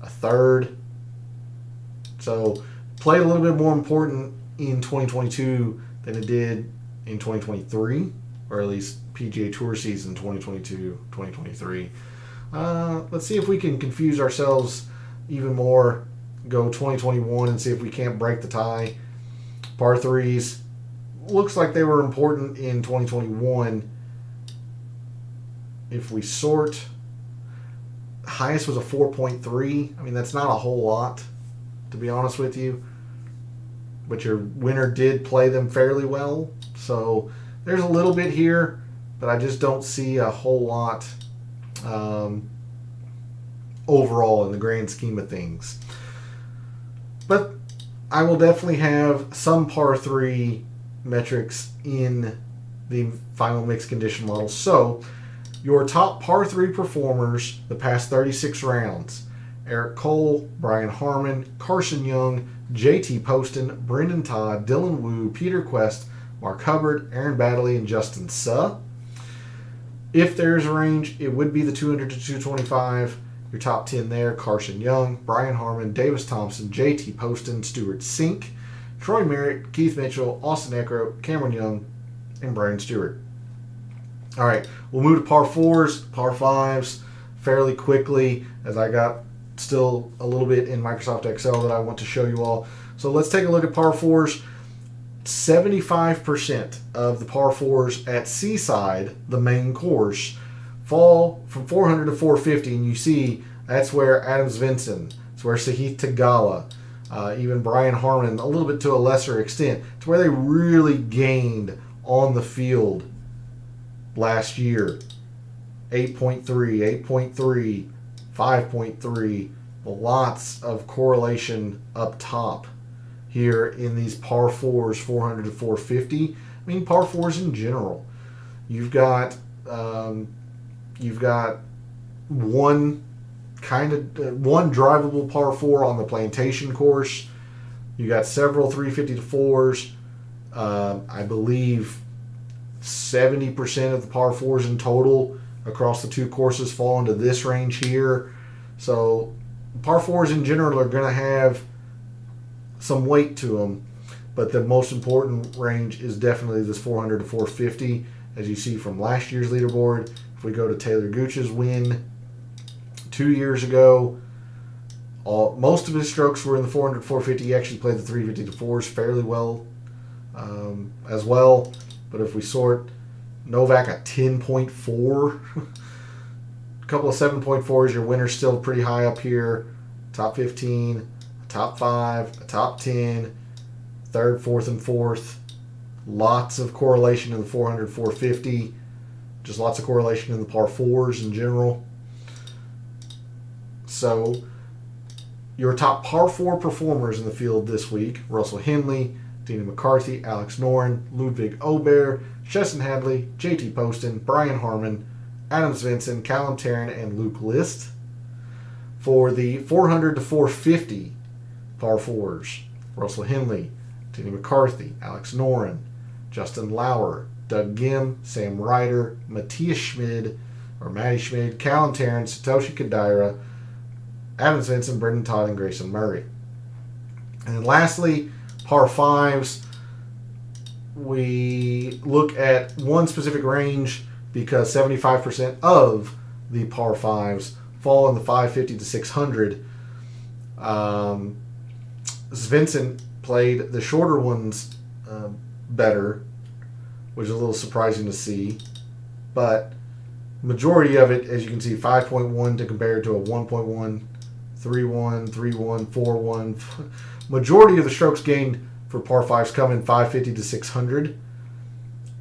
a third. So played a little bit more important in 2022 than it did in 2023, or at least PGA Tour season 2022, 2023. Let's see if we can confuse ourselves even more, go 2021 and see if we can't break the tie. Par 3's, looks like they were important in 2021. If we sort, highest was a 4.3. I mean, that's not a whole lot, to be honest with you. But your winner did play them fairly well. So there's a little bit here, but I just don't see a whole lot overall in the grand scheme of things. But I will definitely have some par 3 metrics in the final mixed condition model. So your top par 3 performers the past 36 rounds: Eric Cole, Brian Harmon, Carson Young, JT Poston, Brendan Todd, Dylan Wu, Peter Quest, Mark Hubbard, Aaron Baddeley, and Justin Suh. If there's a range, it would be the 200 to 225. Your top 10 there: Carson Young, Brian Harmon, Davis Thompson, JT Poston, Stuart Sink, Troy Merritt, Keith Mitchell, Austin Eckroat, Cameron Young, and Brian Stewart. All right, we'll move to par 4s, par 5s fairly quickly, as I got still a little bit in Microsoft Excel that I want to show you all. So let's take a look at par 4s. 75% of the par 4s at Seaside, the main course, fall from 400 to 450, and you see that's where Adam Svensson, it's where Sahith Theegala, even Brian Harmon, a little bit to a lesser extent, it's where they really gained on the field last year. 8.3, 8.3, 5.3, lots of correlation up top here in these par 4s, 400 to 450. I mean, par 4s in general. You've got one drivable par 4 on the Plantation course. You got several 350 to 4s. I believe 70% of the par 4s in total across the two courses fall into this range here. So par 4s in general are going to have some weight to them, but the most important range is definitely this 400 to 450, as you see from last year's leaderboard. If we go to Taylor Gooch's win 2 years ago, most of his strokes were in the 400 to 450. He actually played the 350 to 4s fairly well as well. But if we sort, Novak a 10.4, a couple of 7.4s, your winner's still pretty high up here. Top 15, a top 5, a top 10, third, fourth, and fourth. Lots of correlation in the 400, 450. Just lots of correlation in the par 4s in general. So your top par 4 performers in the field this week: Russell Henley, Dina McCarthy, Alex Noren, Ludwig Aubert, Chesson Hadley, JT Poston, Brian Harmon, Adam Svensson, Callum Tarrant, and Luke List. For the 400 to 450 par 4s, Russell Henley, Denny McCarthy, Alex Noren, Justin Lauer, Doug Gim, Sam Ryder, Matthias Schmid, or Matty Schmid, Callum Tarrant, Satoshi Kodaira, Adam Svensson, Brendan Todd, and Grayson Murray. And then lastly, par 5s, we look at one specific range because 75% of the par 5s fall in the 550 to 600. Svensson played the shorter ones better, which is a little surprising to see. But majority of it, as you can see, 5.1 to compare to a 1.1, 3.1, 3.1, 4.1. Majority of the strokes gained for par 5s come in 550 to 600.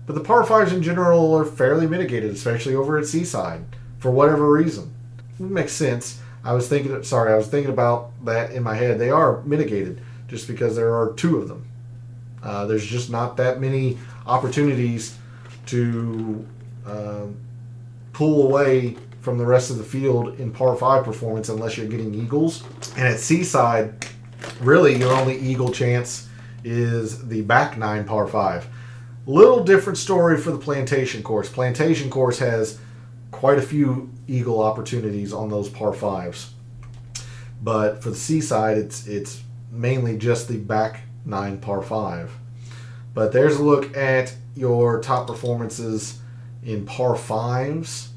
But the par 5s in general are fairly mitigated, especially over at Seaside, for whatever reason. It makes sense. I was thinking about that in my head. They are mitigated just because there are 2 of them. There's just not that many opportunities to pull away from the rest of the field in par 5 performance unless you're getting eagles. And at Seaside, really your only eagle chance is the back 9 par 5. Little different story for the Plantation course. Plantation course has quite a few eagle opportunities on those par 5s. But for the Seaside, it's mainly just the back 9 par 5. But there's a look at your top performances in par 5s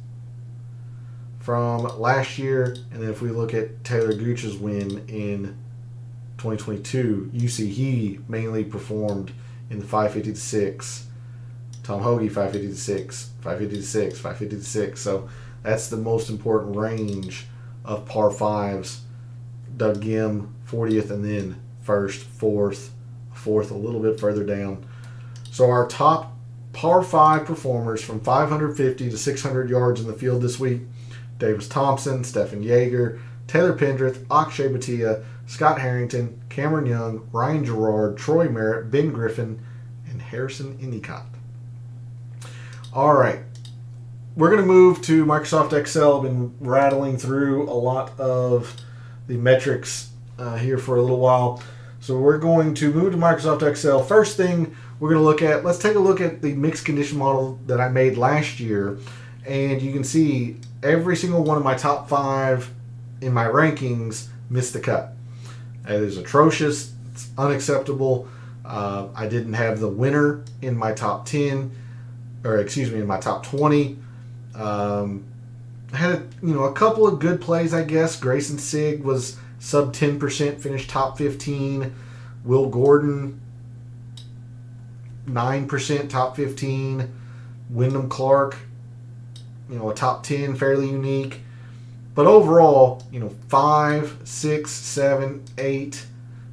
from last year. And then if we look at Taylor Gooch's win in 2022, you see he mainly performed in the 550 to 6. Tom Hoagie 550 to 6, 550 to 6, 550 to 6. So that's the most important range of par 5s. Doug Gim 40th, and then 1st, 4th a little bit further down. So our top par 5 performers from 550 to 600 yards in the field this week: Davis Thompson, Stephan Jaeger, Taylor Pendrith, Akshay Bhatia, Scott Harrington, Cameron Young, Ryan Gerard, Troy Merritt, Ben Griffin, and Harrison Endicott. All right, we're going to move to Microsoft Excel. I've been rattling through a lot of the metrics here for a little while. So we're going to move to Microsoft Excel. First thing we're going to look at, let's take a look at the mixed condition model that I made last year. And you can see every single one of my top 5 in my rankings missed the cut. It is atrocious. It's unacceptable. I didn't have the winner in my top 10, or excuse me, in my top 20. I had a couple of good plays, I guess. Grayson Sigg was sub 10%, finished top 15. Will Gordon, 9%, top 15. Wyndham Clark, a top 10, fairly unique. But overall, 5, 6, 7, 8,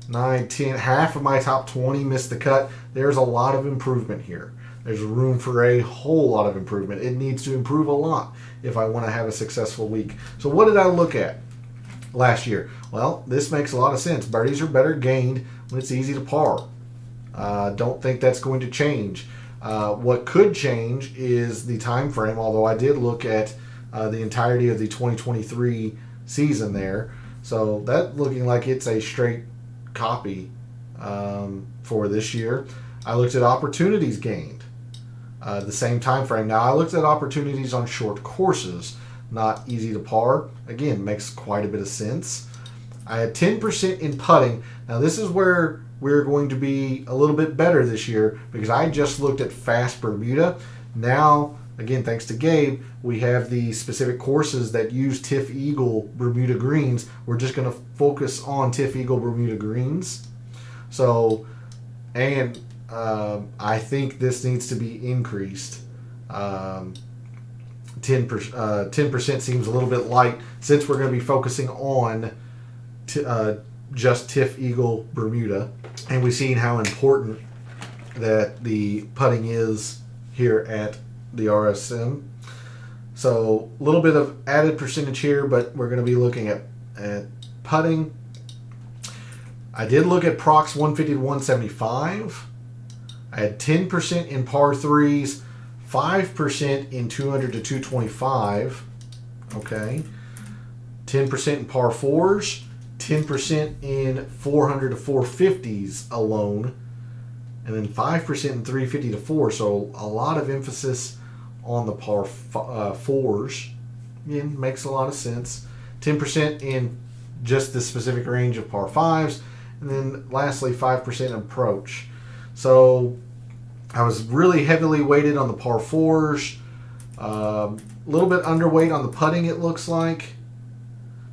9, 10, half of my top 20 missed the cut. There's a lot of improvement here. There's room for a whole lot of improvement. It needs to improve a lot if I want to have a successful week. So what did I look at last year? Well, this makes a lot of sense. Birdies are better gained when it's easy to par. Don't think that's going to change. What could change is the time frame, although I did look at the entirety of the 2023 season there. So that looking like it's a straight copy for this year. I looked at opportunities gained. The same time frame. Now I looked at opportunities on short courses, not easy to par. Again, makes quite a bit of sense. I had 10% in putting. Now this is where we're going to be a little bit better this year because I just looked at fast Bermuda. Now, again, thanks to Gabe, we have the specific courses that use Tiff Eagle Bermuda greens. We're just going to focus on Tiff Eagle Bermuda greens. So, and I think this needs to be increased. 10% seems a little bit light since we're going to be focusing on just Tiff Eagle Bermuda, and we've seen how important that the putting is here at the RSM. So a little bit of added percentage here, but we're going to be looking at putting. I did look at procs 150 to 175. I had 10% in par 3s. 5% in 200 to 225. Okay. 10% in par 4s. 10% in 400 to 450s alone. And then 5% in 350 to 4. So a lot of emphasis on the par 4s. Again, makes a lot of sense. 10% in just the specific range of par 5s. And then lastly, 5% approach. So I was really heavily weighted on the par 4s. A little bit underweight on the putting, it looks like.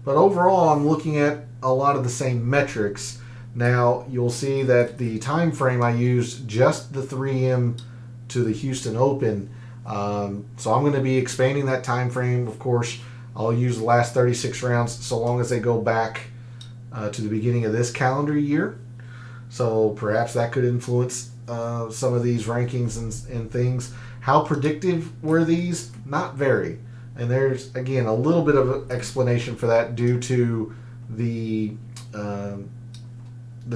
But overall, I'm looking at a lot of the same metrics. Now, you'll see that the time frame I used just the 3M to the Houston Open. So I'm going to be expanding that time frame. Of course, I'll use the last 36 rounds so long as they go back to the beginning of this calendar year. So perhaps that could influence some of these rankings and things. How predictive were these? Not very. And there's, again, a little bit of an explanation for that due to the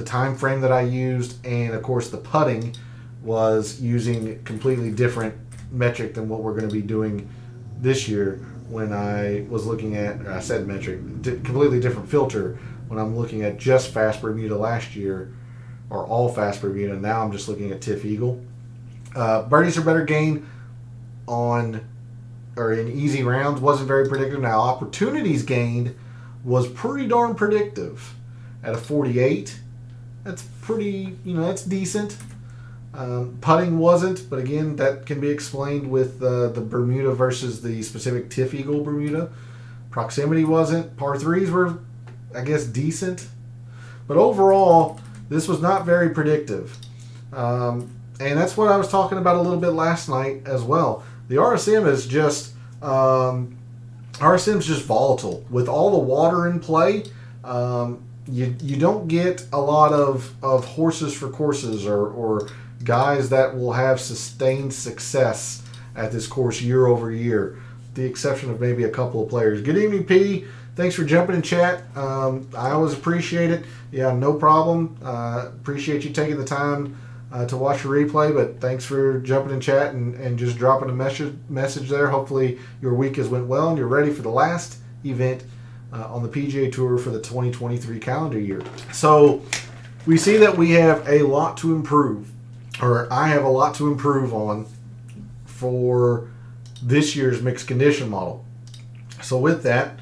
time frame that I used, and of course the putting was using completely different metric than what we're going to be doing this year. When I was looking at, I said metric, completely different filter when I'm looking at just Fast Bermuda last year, or all Fast Bermuda. Now I'm just looking at TIFF Eagle. Birdies are better gained on, or in easy rounds, wasn't very predictive. Now opportunities gained was pretty darn predictive at a 48. That's pretty, that's decent. Putting wasn't, but again, that can be explained with the Bermuda versus the specific TIFF Eagle Bermuda. Proximity wasn't. Par 3s were, I guess, decent. But overall, this was not very predictive. And that's what I was talking about a little bit last night as well. The RSM is just RSM's just volatile. With all the water in play, you don't get a lot of horses for courses or guys that will have sustained success at this course year over year, with the exception of maybe a couple of players. Good evening, P. Thanks for jumping in chat. I always appreciate it. Yeah, no problem. Appreciate you taking the time to watch the replay, but thanks for jumping in chat and just dropping a message there. Hopefully your week has went well and you're ready for the last event on the PGA Tour for the 2023 calendar year. So we see that we have a lot to improve, or I have a lot to improve on for this year's mixed condition model. So with that,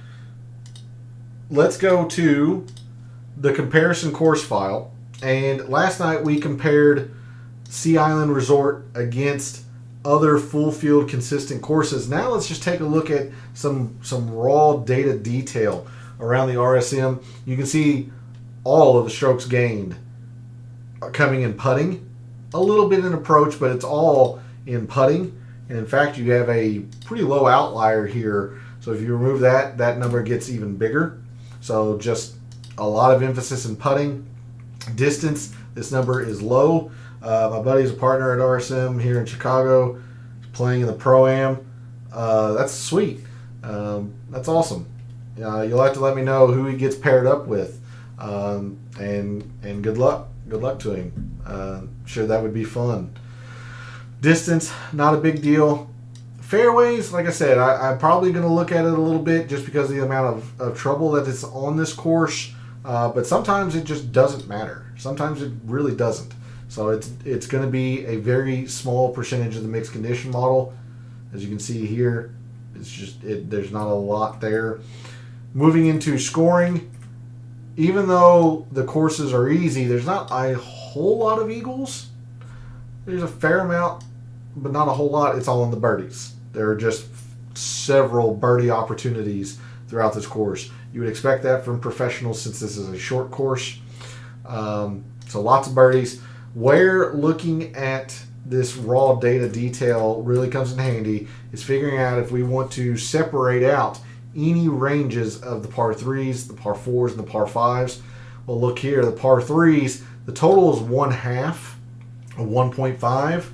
let's go to the comparison course file. And last night we compared Sea Island Resort against other full field consistent courses. Now let's just take a look at some raw data detail around the RSM. You can see all of the strokes gained are coming in putting, a little bit in approach, but it's all in putting. And in fact, you have a pretty low outlier here. So if you remove that, that number gets even bigger. So just a lot of emphasis in putting. Distance, this number is low. My buddy's a partner at RSM here in Chicago, playing in the Pro-Am. That's sweet. That's awesome. You'll have to let me know who he gets paired up with, and good luck. Good luck to him. Sure, that would be fun. Distance, not a big deal. Fairways, like I said, I'm probably going to look at it a little bit just because of the amount of trouble that is on this course. But sometimes it just doesn't matter. Sometimes it really doesn't. So it's going to be a very small percentage of the mixed condition model. As you can see here, it's just there's not a lot there. Moving into scoring, even though the courses are easy, there's not a whole lot of eagles. There's a fair amount, but not a whole lot. It's all in the birdies. There are just several birdie opportunities throughout this course. You would expect that from professionals since this is a short course. So lots of birdies. Where looking at this raw data detail really comes in handy is figuring out if we want to separate out any ranges of the par 3s, the par 4s, and the par 5s. Well, look here, the par 3s, the total is 1/2 of 1.5.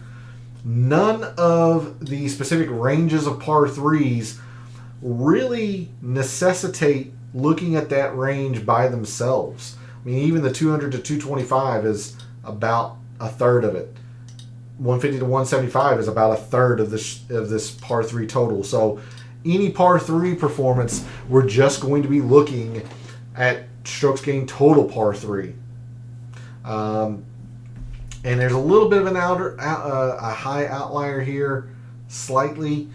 None of the specific ranges of par 3s really necessitate looking at that range by themselves. I mean, even the 200 to 225 is about a third of it. 150 to 175 is about a third of this par 3 total. So any par 3 performance, we're just going to be looking at strokes gained total par 3. And there's a little bit of a high outlier here, slightly.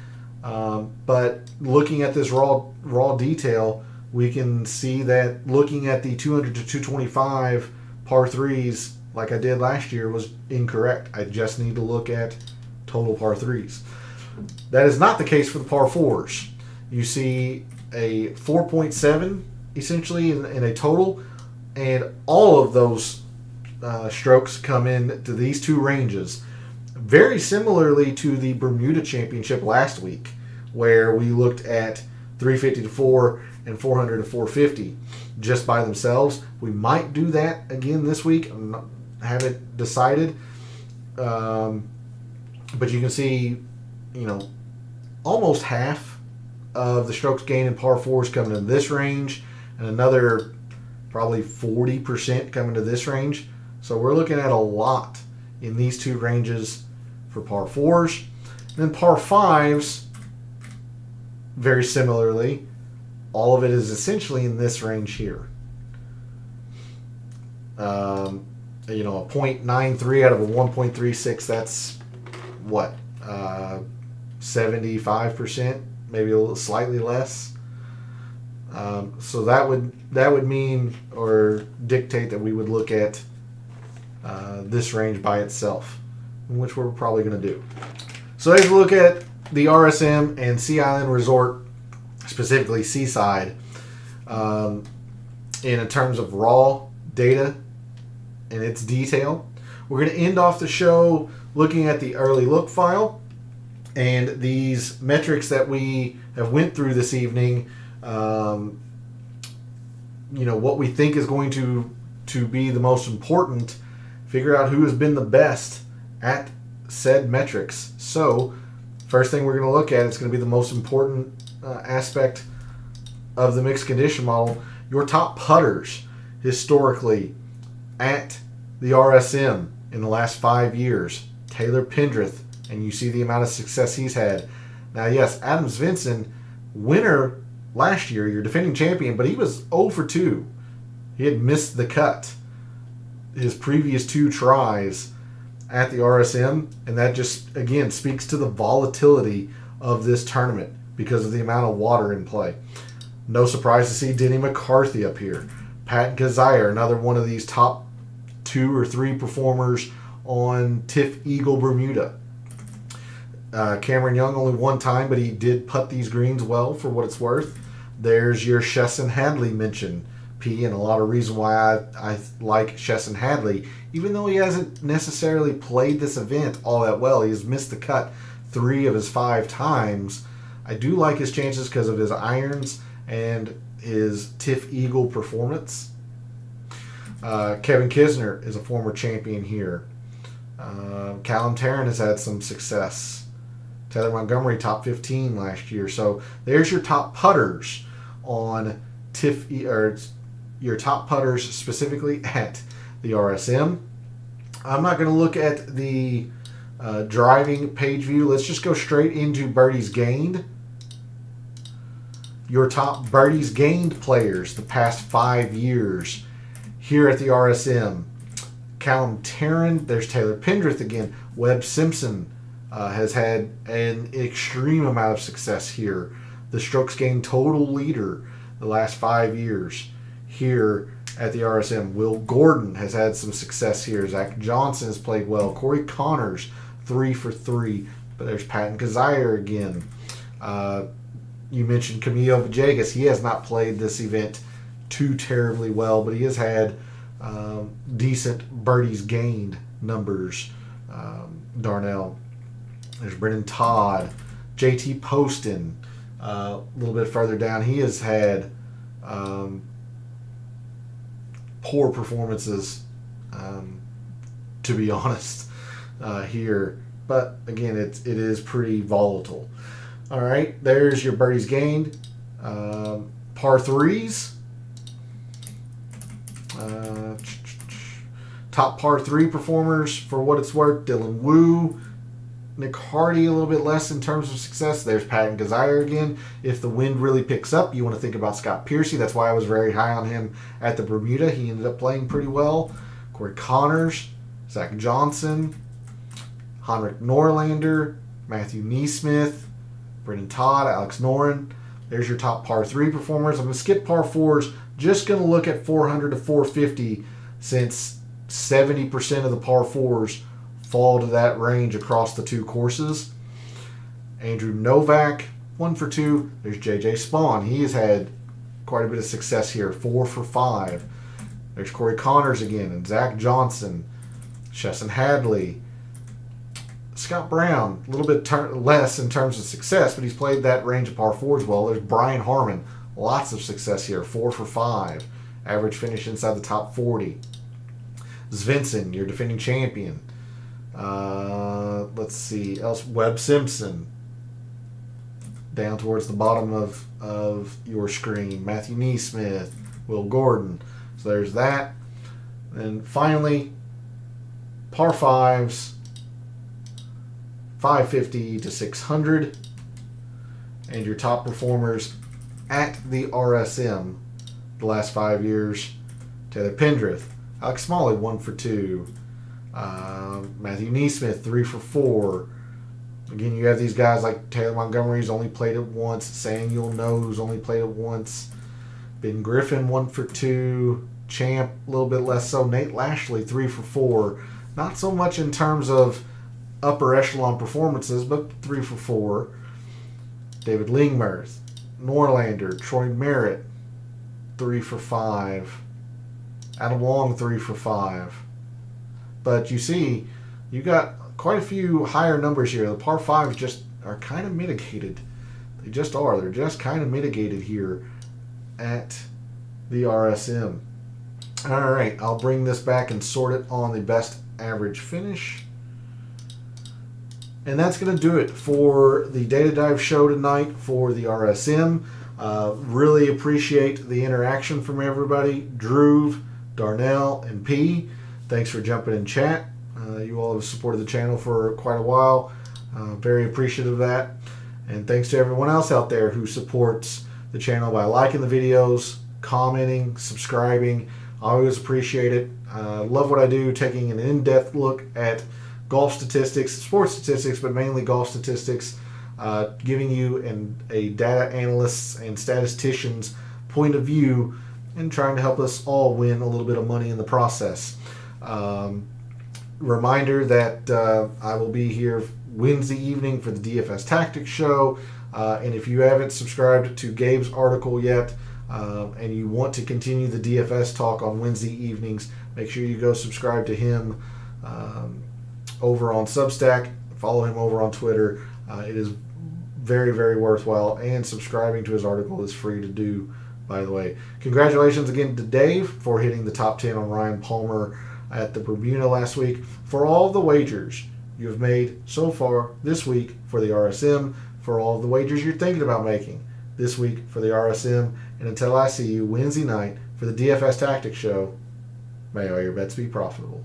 But looking at this raw detail, we can see that looking at the 200 to 225 par 3s, like I did last year, was incorrect. I just need to look at total par 3s. That is not the case for the par 4s. You see a 4.7 essentially in a total, and all of those strokes come in to these two ranges. Very similarly to the Bermuda Championship last week, where we looked at 350 to 4 and 400 to 450 just by themselves. We might do that again this week. I haven't decided. But you can see, almost half of the strokes gained in par 4s coming in this range, and another probably 40% coming to this range. So we're looking at a lot in these two ranges for par 4s. And then par 5s, very similarly, all of it is essentially in this range here. A 0.93 out of a 1.36, that's what? 75%, maybe a little slightly less. So that would mean or dictate that we would look at this range by itself, which we're probably going to do. So let's look at the RSM and Sea Island Resort, specifically Seaside, in terms of raw data and its detail. We're going to end off the show looking at the early look file and these metrics that we have went through this evening. What we think is going to be the most important, figure out who has been the best at said metrics. So first thing we're going to look at is going to be the most important aspect of the mixed condition model. Your top putters historically at the RSM in the last 5 years. Taylor Pendrith, and you see the amount of success he's had. Now, yes, Adam Svensson, winner last year, your defending champion, but he was 0 for 2. He had missed the cut his previous 2 tries at the RSM, and that just, again, speaks to the volatility of this tournament because of the amount of water in play. No surprise to see Denny McCarthy up here. Pat Gazier, another one of these top 2 or 3 performers on Tiff Eagle Bermuda. Cameron Young only one time, but he did putt these greens well for what it's worth. There's your Chesson Hadley mention, P, and a lot of reason why I like Chesson Hadley. Even though he hasn't necessarily played this event all that well, he has missed the cut 3 of his 5 times. I do like his chances because of his irons and his Tiff Eagle performance. Kevin Kisner is a former champion here. Callum Tarrant has had some success. Taylor Montgomery, top 15 last year. So there's your top putters on or your top putters specifically at the RSM. I'm not going to look at the driving page view. Let's just go straight into birdies gained. Your top birdies gained players the past 5 years here at the RSM. Callum Tarrant, there's Taylor Pendrith again. Webb Simpson has had an extreme amount of success here. The strokes gained total leader the last 5 years here at the RSM. Will Gordon has had some success here. Zach Johnson has played well. Corey Connors, 3 for 3. But there's Patton Kazire again. You mentioned Camilo Villegas. He has not played this event too terribly well, but he has had decent birdies gained numbers. Darnell. There's Brennan Todd. JT Poston. A little bit further down, he has had poor performances, to be honest, here. But again, it is pretty volatile. All right, there's your birdies gained. Par 3s. Top par 3 performers for what it's worth: Dylan Wu, Nick Hardy, a little bit less in terms of success. There's Patton Kazire again. If the wind really picks up, you want to think about Scott Piercy. That's why I was very high on him at the Bermuda. He ended up playing pretty well. Corey Connors, Zach Johnson, Henrik Norlander, Matthew Neesmith, Brendan Todd, Alex Noren. There's your top par 3 performers. I'm going to skip par 4s. Just going to look at 400 to 450 since 70% of the par 4s fall to that range across the 2 courses. Andrew Novak, 1 for 2. There's JJ Spawn. He has had quite a bit of success here, 4 for 5. There's Corey Connors again, and Zach Johnson, Chesson Hadley, Scott Brown, a little bit less in terms of success, but he's played that range of par 4s well. There's Brian Harmon, lots of success here, 4 for 5. Average finish inside the top 40. Svensson, your defending champion. Let's see else. Webb Simpson, down towards the bottom of your screen. Matthew Neesmith, Will Gordon. So there's that. And finally, par 5s, 550 to 600. And your top performers at the RSM the last 5 years: Taylor Pendrith, Alex Smalley, 1 for 2. Matthew Neesmith, 3 for 4. Again, you have these guys like Taylor Montgomery, who's only played it once. Samuel No, who's only played it once. Ben Griffin, 1 for 2. Champ, a little bit less so. Nate Lashley, 3 for 4. Not so much in terms of upper echelon performances, but 3 for 4. David Lingmerth, Norlander, Troy Merritt, 3 for 5. Adam Long, 3 for 5. But you see, you got quite a few higher numbers here. The par 5s just are kind of mitigated. They just are. They're just kind of mitigated here at the RSM. All right, I'll bring this back and sort it on the best average finish. And that's going to do it for the Data Dive show tonight for the RSM. Really appreciate the interaction from everybody. Drew, Darnell, and P. Thanks for jumping in chat. You all have supported the channel for quite a while. Very appreciative of that. And thanks to everyone else out there who supports the channel by liking the videos, commenting, subscribing. I always appreciate it. Love what I do, taking an in-depth look at golf statistics, sports statistics, but mainly golf statistics, giving you a data analyst's and statistician's point of view and trying to help us all win a little bit of money in the process. Reminder that I will be here Wednesday evening for the DFS Tactics show. And if you haven't subscribed to Gabe's article yet, and you want to continue the DFS talk on Wednesday evenings, make sure you go subscribe to him over on Substack. Follow him over on Twitter. It is very, very worthwhile, and subscribing to his article is free to do, by the way. Congratulations again to Dave for hitting the top 10 on Ryan Palmer at the Bermuda last week. For all of the wagers you have made so far this week for the RSM, for all of the wagers you're thinking about making this week for the RSM, and until I see you Wednesday night for the DFS Tactics show, may all your bets be profitable.